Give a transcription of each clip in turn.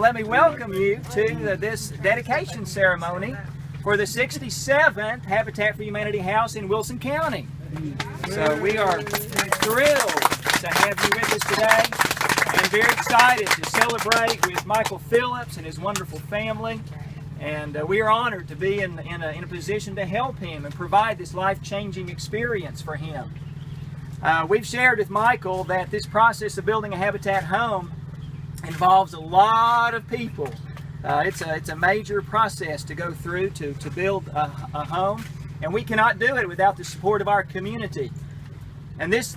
Let me welcome you to this dedication ceremony for the 67th Habitat for Humanity House in Wilson County. So we are thrilled to have you with us today and very excited to celebrate with Michael Phillips and his wonderful family. And we are honored to be in a position to help him and provide this life-changing experience for him. We've shared with Michael that this process of building a Habitat home involves a lot of people. It's a major process to go through to build a home, and we cannot do it without the support of our community. And this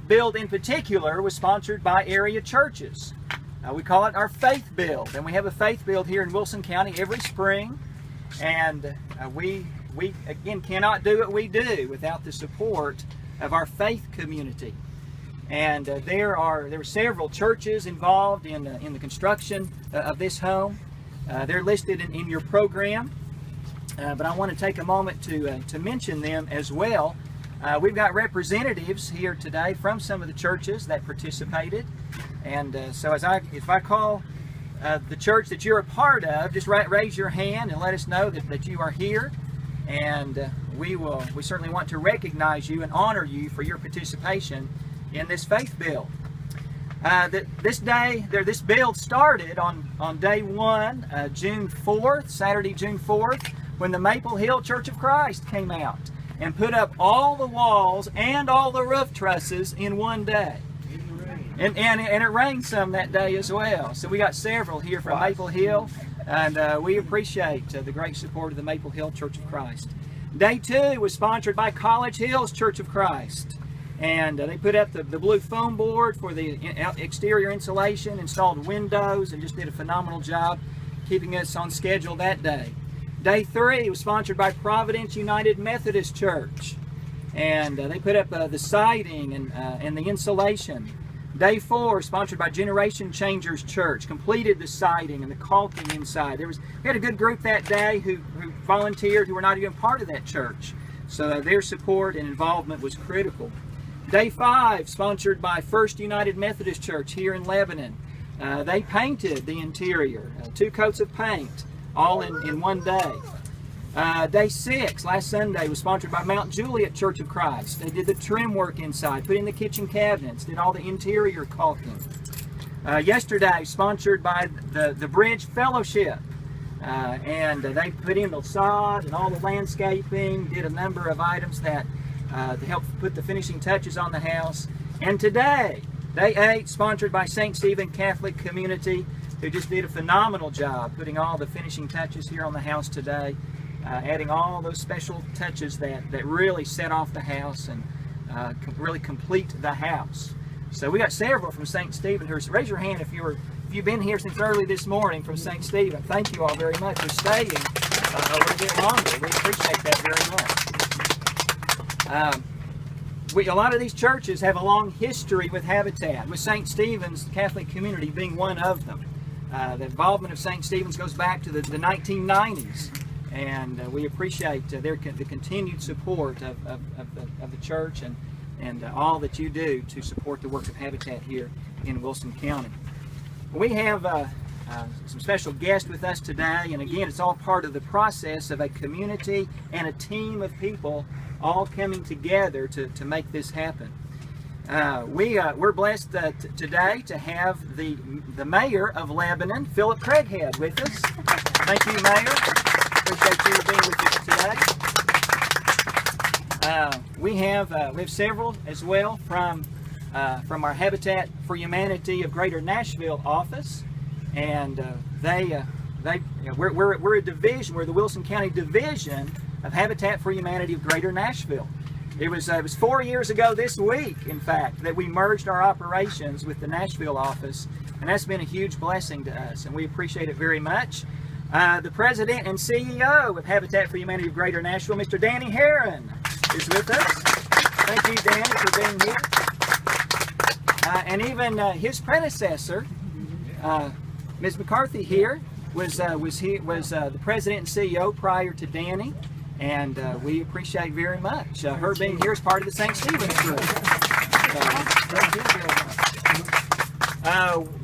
build in particular was sponsored by area churches. We call it our faith build, and we have a faith build here in Wilson County every spring, and we again cannot do what we do without the support of our faith community. And there were several churches involved in the construction of this home. They're listed in your program, but I want to take a moment to mention them as well. We've got representatives here today from some of the churches that participated, and so if I call the church that you're a part of, just raise your hand and let us know that you are here, and we certainly want to recognize you and honor you for your participation in this faith build. This build started on day one, June 4th, Saturday, June 4th, when the Maple Hill Church of Christ came out and put up all the walls and all the roof trusses in one day. And it rained some that day as well. So we got several here from Maple Hill, and we appreciate the great support of the Maple Hill Church of Christ. Day two was sponsored by College Hills Church of Christ. And they put up the blue foam board for the exterior insulation, installed windows, and just did a phenomenal job keeping us on schedule that day. Day three was sponsored by Providence United Methodist Church, and they put up the siding and the insulation. Day four, sponsored by Generation Changers Church, completed the siding and the caulking inside. We had a good group that day who volunteered, who were not even part of that church, so their support and involvement was critical. Day five, sponsored by First United Methodist Church here in Lebanon. They painted the interior, 2 coats of paint, all in one day. Day six, last Sunday, was sponsored by Mount Juliet Church of Christ. They did the trim work inside, put in the kitchen cabinets, did all the interior caulking. Yesterday, sponsored by the Bridge Fellowship. And they put in the sod and all the landscaping, did a number of items that to help put the finishing touches on the house. And today, day 8, sponsored by St. Stephen Catholic Community, who just did a phenomenal job putting all the finishing touches here on the house today, adding all those special touches that really set off the house and really complete the house. So we got several from St. Stephen. Raise your hand if you've been here since early this morning from St. Stephen. Thank you all very much for staying a little bit longer. We appreciate that very much. A lot of these churches have a long history with Habitat, with St. Stephen's Catholic Community being one of them. The involvement of St. Stephen's goes back to the 1990s, and we appreciate the continued support of the church and all that you do to support the work of Habitat here in Wilson County. We have some special guests with us today, and again, it's all part of the process of a community and a team of people all coming together to make this happen. We're blessed today to have the mayor of Lebanon, Philip Craighead, with us. Thank you, Mayor. Appreciate you being with us today. We have several as well from our Habitat for Humanity of Greater Nashville office, and we're a division. We're the Wilson County division of Habitat for Humanity of Greater Nashville. It was 4 years ago this week, in fact, that we merged our operations with the Nashville office, and that's been a huge blessing to us, and we appreciate it very much. The President and CEO of Habitat for Humanity of Greater Nashville, Mr. Danny Herron, is with us. Thank you, Danny, for being here. And even his predecessor, Ms. McCarthy here, was the President and CEO prior to Danny. And we appreciate very much her being here as part of the St. Stephen's group. Thank you very much.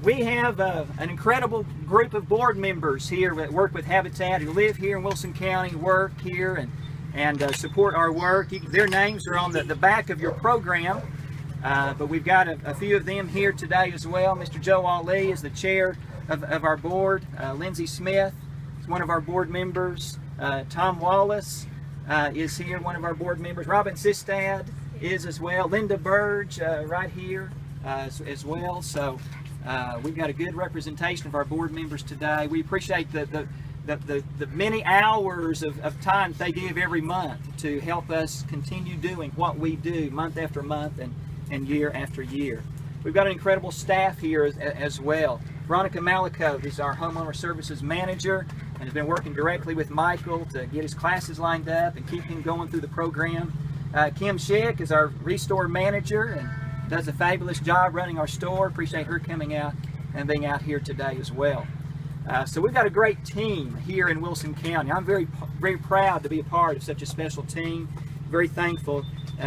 We have an incredible group of board members here that work with Habitat, who live here in Wilson County, work here, and support our work. Their names are on the back of your program, but we've got a few of them here today as well. Mr. Joe Ali is the chair of our board. Lindsay Smith is one of our board members. Tom Wallace is here, one of our board members. Robin Sistad is as well. Linda Burge right here as well. So we've got a good representation of our board members today. We appreciate the many hours of time they give every month to help us continue doing what we do month after month and year after year. We've got an incredible staff here as well. Veronica Malicote is our homeowner services manager and has been working directly with Michael to get his classes lined up and keep him going through the program. Kim Schick is our restore manager and does a fabulous job running our store. Appreciate her coming out and being out here today as well. So we've got a great team here in Wilson County. I'm very proud to be a part of such a special team. Very thankful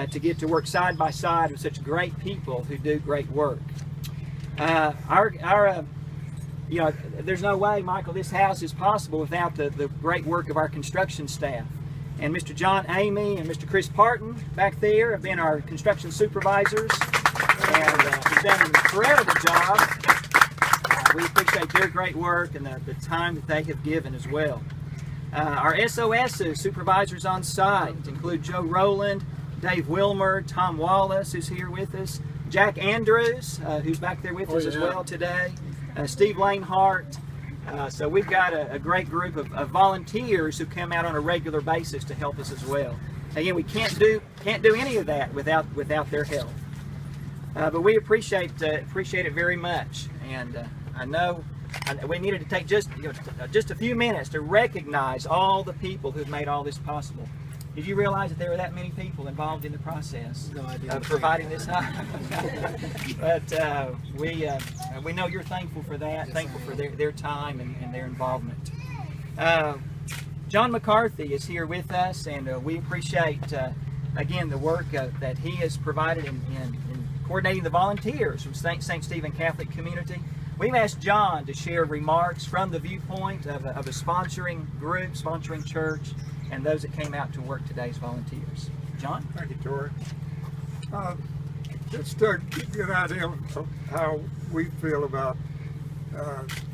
to get to work side by side with such great people who do great work. You know, there's no way, Michael, this house is possible without the great work of our construction staff. And Mr. John Amy and Mr. Chris Parton back there have been our construction supervisors, and have done an incredible job. We appreciate their great work and the time that they have given as well. Our SOS supervisors on site include Joe Rowland, Dave Wilmer, Tom Wallace, who's here with us, Jack Andrews, who's back there with us as well today, Steve Lanehart. So we've got a great group of volunteers who come out on a regular basis to help us as well. Again, we can't do any of that without their help. But we appreciate it very much, and I know we needed to take just a few minutes to recognize all the people who've made all this possible. Did you realize that there were that many people involved in the process of providing this home? But we know you're thankful for that, yes, thankful for their time and their involvement. John McCarthy is here with us, and we appreciate, again, the work that he has provided in coordinating the volunteers from St. Stephen Catholic Community. We've asked John to share remarks from the viewpoint of a sponsoring group, sponsoring church, and those that came out to work today as volunteers. John? Thank you, Tori. Just to give you an idea of how we feel about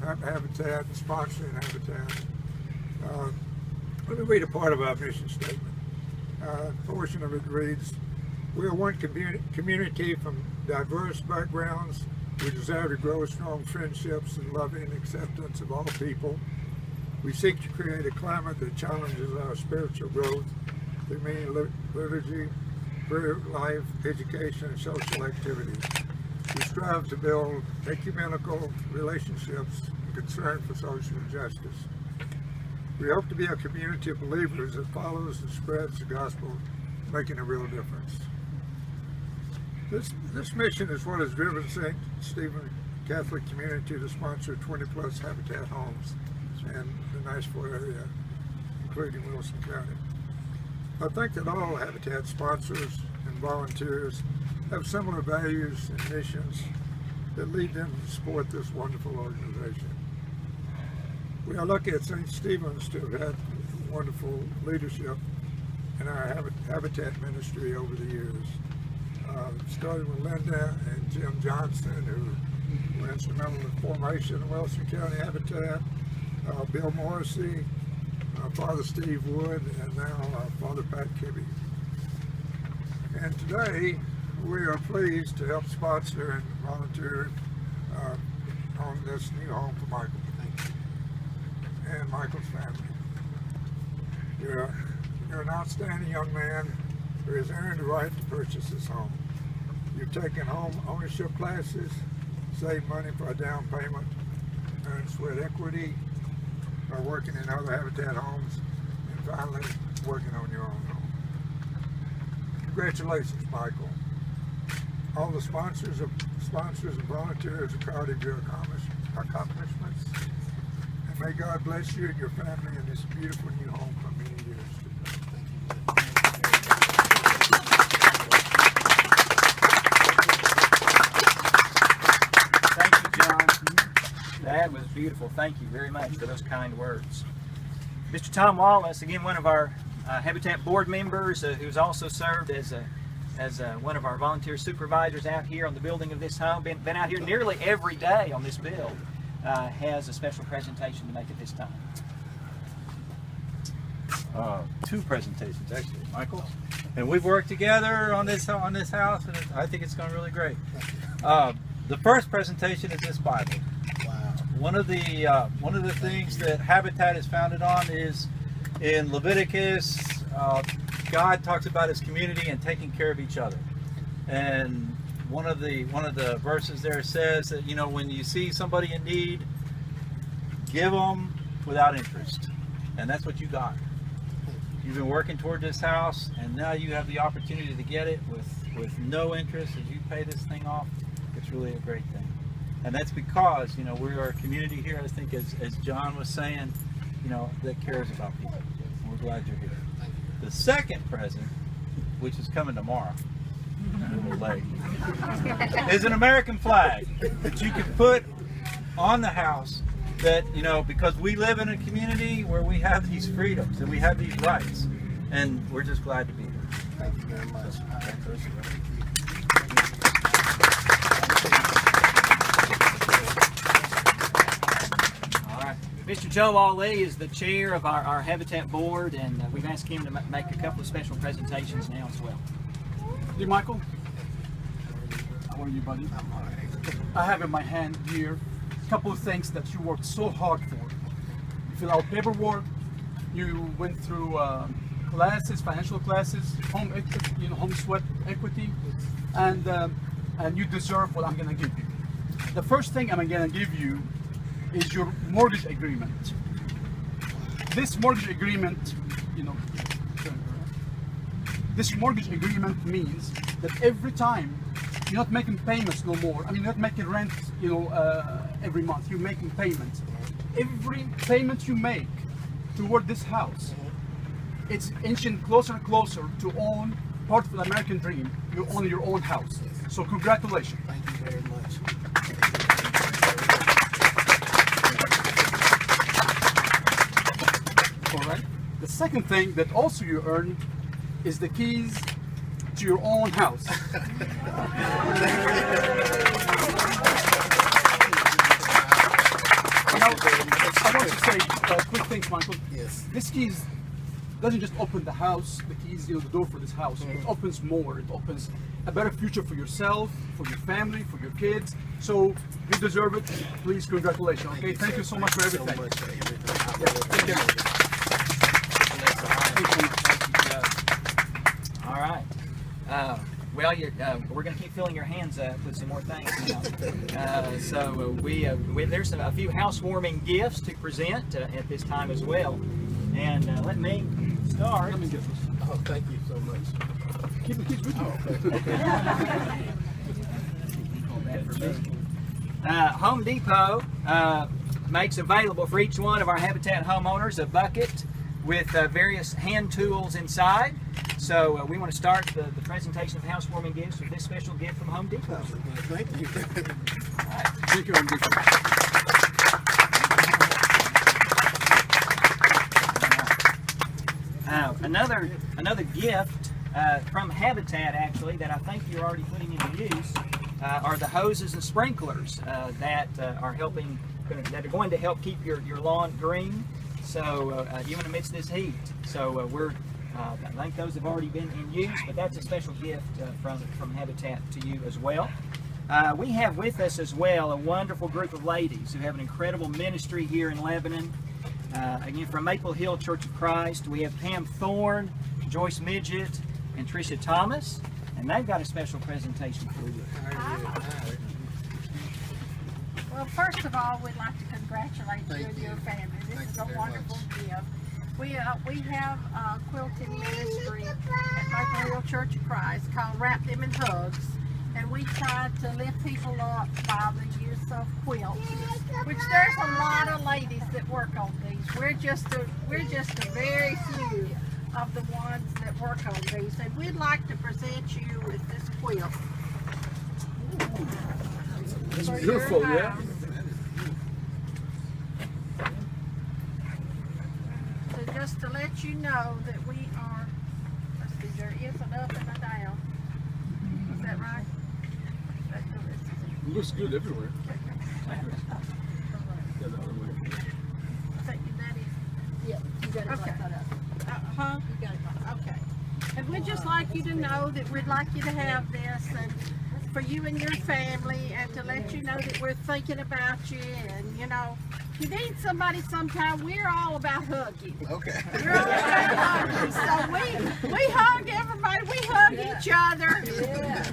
Habitat and sponsoring Habitat, let me read a part of our mission statement. A portion of it reads, "We are one community from diverse backgrounds. We desire to grow strong friendships and loving acceptance of all people. We seek to create a climate that challenges our spiritual growth through many liturgy, prayer life, education, and social activities. We strive to build ecumenical relationships and concern for social justice. We hope to be a community of believers that follows and spreads the gospel, making a real difference." This mission is what has driven St. Stephen Catholic Community to sponsor 20+ Habitat homes in the Nashville area, including Wilson County. I think that all Habitat sponsors and volunteers have similar values and missions that lead them to support this wonderful organization. We are lucky at St. Stephen's to have had wonderful leadership in our Habitat ministry over the years. Starting with Linda and Jim Johnson, who were instrumental in the formation of Wilson County Habitat, Bill Morrissey, Father Steve Wood, and now Father Pat Kibbe. And today we are pleased to help sponsor and volunteer on this new home for Michael. Thank you. And Michael's family. You're an outstanding young man who has earned the right to purchase this home. You've taken home ownership classes, saved money for a down payment, earned sweat equity, are working in other Habitat homes, and finally working on your own home. Congratulations, Michael. All the sponsors and volunteers are proud of your accomplishments. And may God bless you and your family in this beautiful new home for many years to come. Thank you, beautiful. Thank you very much for those kind words. Mr. Tom Wallace, again, one of our Habitat board members who's also served as one of our volunteer supervisors out here on the building of this home, been out here nearly every day on this build, has a special presentation to make at this time. Two presentations actually, Michael, and we've worked together on this house, and I think it's going really great. The first presentation is this Bible. Wow. One of the things that Habitat is founded on is in Leviticus. God talks about His community and taking care of each other, and one of the verses there says that, you know, when you see somebody in need, give them without interest, and that's what you got. You've been working toward this house, and now you have the opportunity to get it with no interest as you pay this thing off. It's really a great thing, and that's because, you know, we are a community here, I think, as John was saying, you know, that cares about people. We're glad you're here. The second present, which is coming tomorrow, a little late, is an American flag that you can put on the house. That, you know, because we live in a community where we have these freedoms and we have these rights, and we're just glad to be here. Thank you very much. All right. Mr. Joe Ali is the chair of our Habitat board, and we've asked him to make a couple of special presentations now as well. Hey, Michael. How are you, buddy? I'm all right. I have in my hand here a couple of things that you worked so hard for. You fill out paperwork, you went through classes, financial classes, home equity, you know, home sweat equity, and you deserve what I'm going to give you. The first thing I'm going to give you is your mortgage agreement. This mortgage agreement, you know, this mortgage agreement means that every time you're not making payments no more. I mean, you're not making rent, you know, every month. You're making payments. Every payment you make toward this house, it's inching closer and closer to own part of the American dream. You own your own house. So congratulations. Thank you very much. All right. The second thing that also you earn is the keys to your own house. I want to say quick things, Michael. Yes. This keys doesn't just open the house, the keys, you know, the door for this house. It opens more. It opens a better future for yourself, for your family, for your kids. So you deserve it. Please, congratulations. Okay, thank you so much for everything. So much for everything. Yeah, take care. All right. Well, we're going to keep filling your hands up with some more things now. There's a few housewarming gifts to present at this time as well. And let me start. Let me get this. Oh, thank you so much. Keep the keys with you. Home Depot makes available for each one of our Habitat homeowners a bucket with various hand tools inside. So we want to start the presentation of housewarming gifts with this special gift from Home Depot. Thank you. Thank you, Home Depot. Another gift from Habitat, actually, that I think you're already putting into use are the hoses and sprinklers that are going to help keep your lawn green. So even amidst this heat. So I think those have already been in use, but that's a special gift from Habitat to you as well. We have with us as well a wonderful group of ladies who have an incredible ministry here in Lebanon. Again, from Maple Hill Church of Christ, we have Pam Thorne, Joyce Midget, and Tricia Thomas, and they've got a special presentation for you. Well, first of all, we'd like to congratulate you and your family. This is a wonderful gift. We have a quilting ministry at Maple Hill Church of Christ called Wrap Them in Hugs, and we try to lift people up by the use of quilts, which there's a lot of ladies that work on these. We're just a very few of the ones that work on these, and we'd like to present you with this quilt. It's beautiful, yeah. you know that we are, let's see, there is an up and a down. Is that right? It looks good everywhere. I think that is. Yeah, you got it Okay. like that up. Huh? You got it like that. Okay. And we'd just like you to know that we'd like you to have this and for you and your family, and to let you know that we're thinking about you, and you know, if you need somebody sometime, we're all about hugging. Okay. We're all about hugging. So we hug everybody, we hug each other.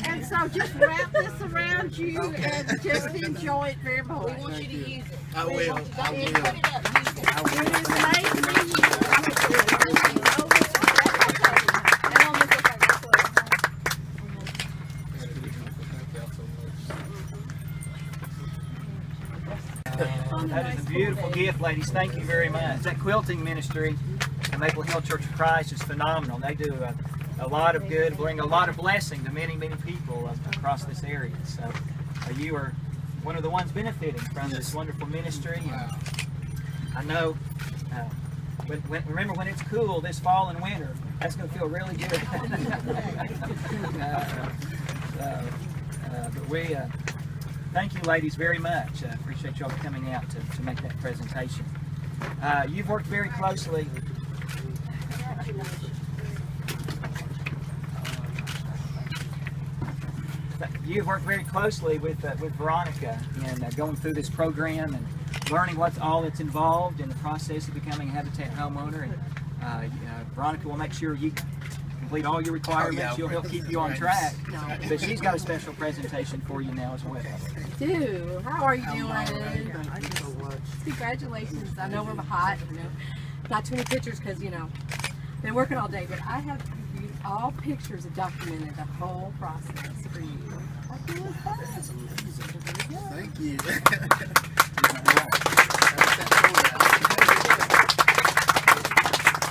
And so just wrap this around you and just enjoy it very much. We want you to use it. I will. I Put will. it up, use it. I will. It is made for you. And on this side, this way. That is a beautiful gift, ladies. Thank you very much. That quilting ministry at Maple Hill Church of Christ is phenomenal. They do a lot of good, bring a lot of blessing to many, many people across this area. So you are one of the ones benefiting from this wonderful ministry. And I know, remember when it's cool this fall and winter, that's going to feel really good. But we thank you, ladies, very much. I appreciate y'all coming out to make that presentation. You've worked very closely. You've worked very closely with Veronica in going through this program and learning what's all that's involved in the process of becoming a Habitat homeowner. And Veronica will make sure you complete all your requirements. She'll help keep you on track. But she's got a special presentation for you now as well. Dude, how are you doing? Thank you so much. Congratulations. I know we're hot. You know, not too many pictures because, you know, been working all day, but I have all pictures that documented the whole process for you. I feel it's fun. That's amazing. Thank you.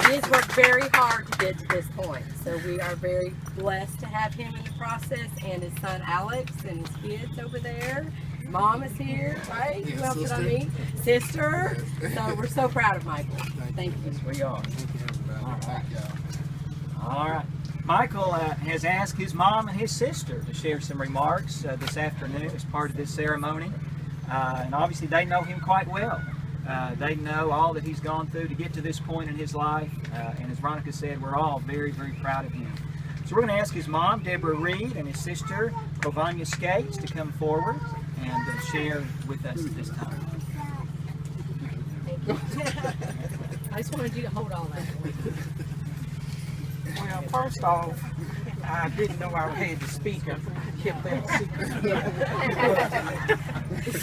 He has worked very hard to get to this point, so we are very blessed to have him in the process, and his son Alex and his kids over there. Mom is here, right? Who else did I meet? Sister. So we're so proud of Michael. Thank you. We are. Thank you, everybody. Thank y'all. All right. Michael has asked his mom and his sister to share some remarks this afternoon as part of this ceremony. And obviously they know him quite well. They know all that he's gone through to get to this point in his life. And as Veronica said, we're all very, very proud of him. So we're going to ask his mom, Deborah Reed, and his sister, Covania Skates, to come forward and share with us at this time. I just wanted you to hold all that. Well, first off, I didn't know I had to speak. I kept that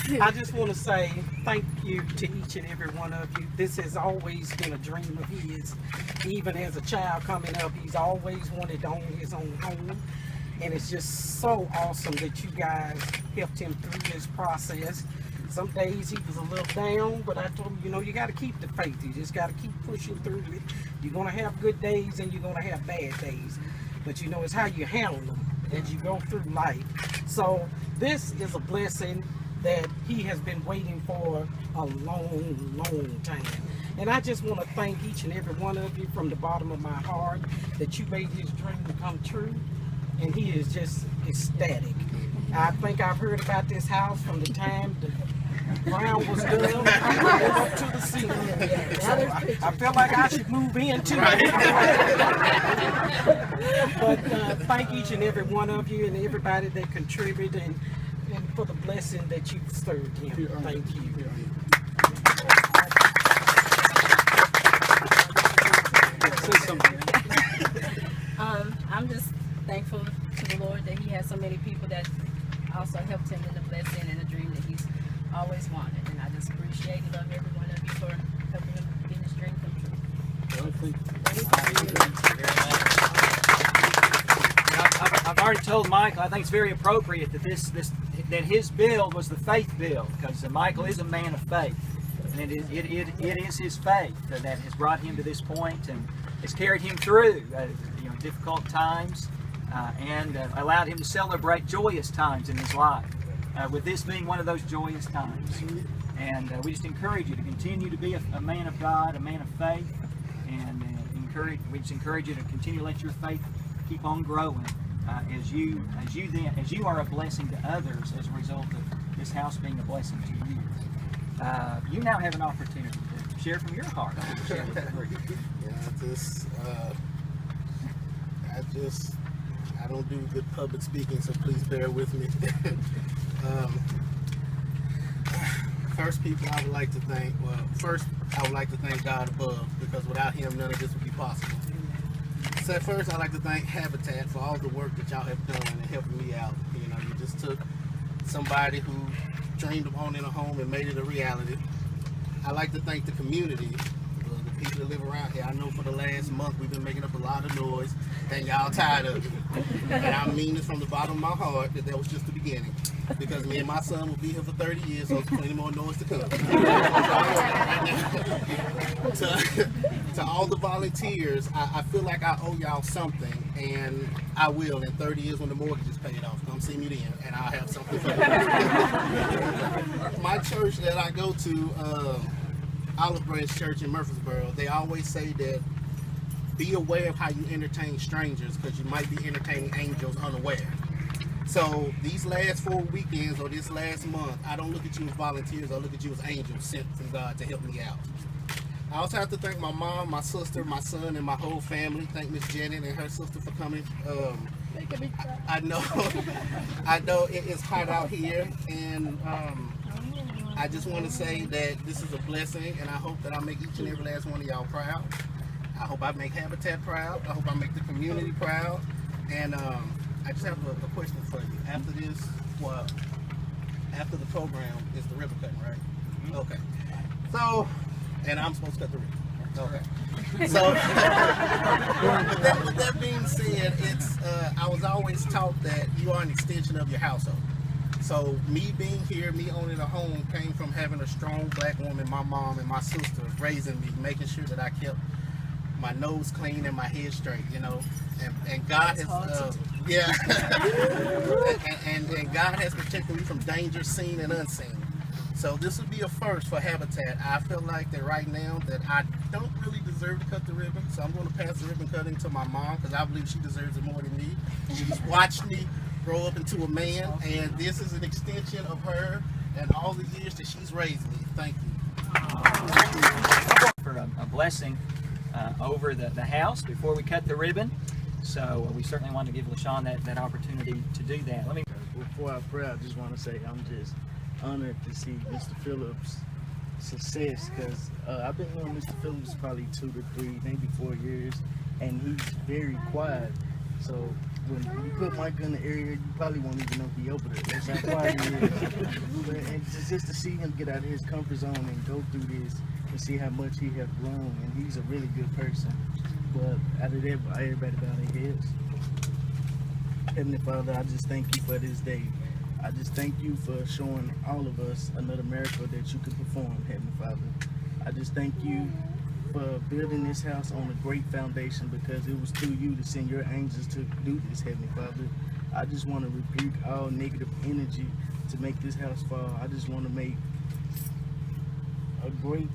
secret. I just want to say thank you to each and every one of you. This has always been a dream of his. Even as a child coming up, he's always wanted to own his own home. And it's just so awesome that you guys helped him through this process. Some days he was a little down, but I told him, you know, you got to keep the faith. You just got to keep pushing through it. You're going to have good days and you're going to have bad days. But you know, it's how you handle them as you go through life. So this is a blessing that he has been waiting for a long, long time. And I just want to thank each and every one of you from the bottom of my heart that you made his dream come true. And he is just ecstatic. I think I've heard about this house from the time the ground was done up to the ceiling. So I feel like I should move in too. But thank each and every one of you and everybody that contributed and for the blessing that you've served him. Thank you. I'm just thankful to the Lord that he has so many people that also helped him in the blessing and the dream that he's always wanted. And I just appreciate and love every one of you for helping him get his dream come true. I've already told Michael, I think it's very appropriate that that his build was the faith build, because Michael is a man of faith. And it is his faith that has brought him to this point and has carried him through difficult times and allowed him to celebrate joyous times in his life, with this being one of those joyous times. And we just encourage you to continue to be a man of God, a man of faith, and encourage you to continue to let your faith keep on growing as you are a blessing to others as a result of this house being a blessing to you. You now have an opportunity to share from your heart. Share with the group. I don't do good public speaking, so please bear with me. First, people I would like to thank, first I would like to thank God above, because without Him none of this would be possible. So first I'd like to thank Habitat for all the work that y'all have done in helping me out. You know, you just took somebody who dreamed of owning a home and made it a reality. I'd like to thank the community, the people that live around here. I know for the last month we've been making up a lot of noise, and y'all tired of it. And I mean this from the bottom of my heart that was just the beginning. Because me and my son will be here for 30 years, so there's plenty more noise to come. To all the volunteers, I feel like I owe y'all something, and I will in 30 years when the mortgage is paid off. Come see me then, and I'll have something for you. My church that I go to, Olive Branch Church in Murfreesboro, they always say that be aware of how you entertain strangers, because you might be entertaining angels unaware. So these last 4 weekends or this last month, I don't look at you as volunteers, I look at you as angels sent from God to help me out. I also have to thank my mom, my sister, my son, and my whole family. Thank Miss Janet and her sister for coming. I know it is hot out here, and I just want to say that this is a blessing, and I hope that I make each and every last one of y'all proud. I hope I make Habitat proud. I hope I make the community proud. And I just have a question for you. After this, well, after the program, is the ribbon cutting, right? Mm-hmm. Okay. So, and I'm supposed to cut the ribbon. Okay. So, with that being said, it's I was always taught that you are an extension of your household. So, me being here, me owning a home, came from having a strong black woman, my mom and my sister, raising me, making sure that I kept my nose clean and my head straight, you know. And God has, yeah, and God has protected me from danger seen and unseen. So this would be a first for Habitat. I feel like that right now that I don't really deserve to cut the ribbon, so I'm going to pass the ribbon cutting to my mom, because I believe she deserves it more than me. She's watched me grow up into a man, and this is an extension of her and all the years that she's raised me. Thank you. For a blessing over the house before we cut the ribbon. So we certainly want to give LaShawn that opportunity to do that. Let me. Before I pray, I just want to say I'm just honored to see Mr. Phillips' success, because I've been knowing Mr. Phillips probably 2 to 3, maybe 4 years, and he's very quiet. So when you put Mike in the area, you probably won't even know he over there. That's how quiet he is. But and just to see him get out of his comfort zone and go through this and see how much he has grown, and he's a really good person. But out of everybody bow their heads. Heavenly Father, I just thank you for this day. I just thank you for showing all of us another miracle that you can perform, Heavenly Father. I just thank you for building this house on a great foundation, because it was through you to send your angels to do this, Heavenly Father. I just want to rebuke all negative energy to make this house fall. I just want to make a great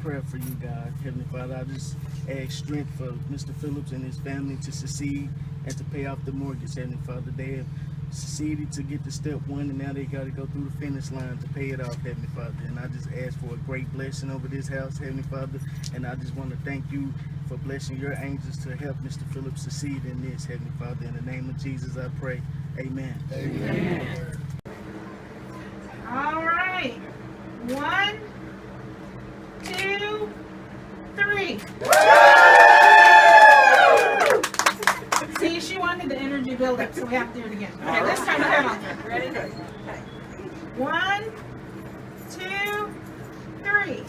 prayer for you, God. Heavenly Father, I just ask strength for Mr. Phillips and his family to succeed and to pay off the mortgage, Heavenly Father. They have succeeded to get to step 1, and now they got to go through the finish line to pay it off, Heavenly Father. And I just ask for a great blessing over this house, Heavenly Father. And I just want to thank you for blessing your angels to help Mr. Phillips succeed in this, Heavenly Father. In the name of Jesus, I pray. Amen. Amen. All right. 1, 2, 3. See, she wanted the energy build up, so we have to do it again. Okay, let's turn the head on. Ready? Okay. 1, 2, 3.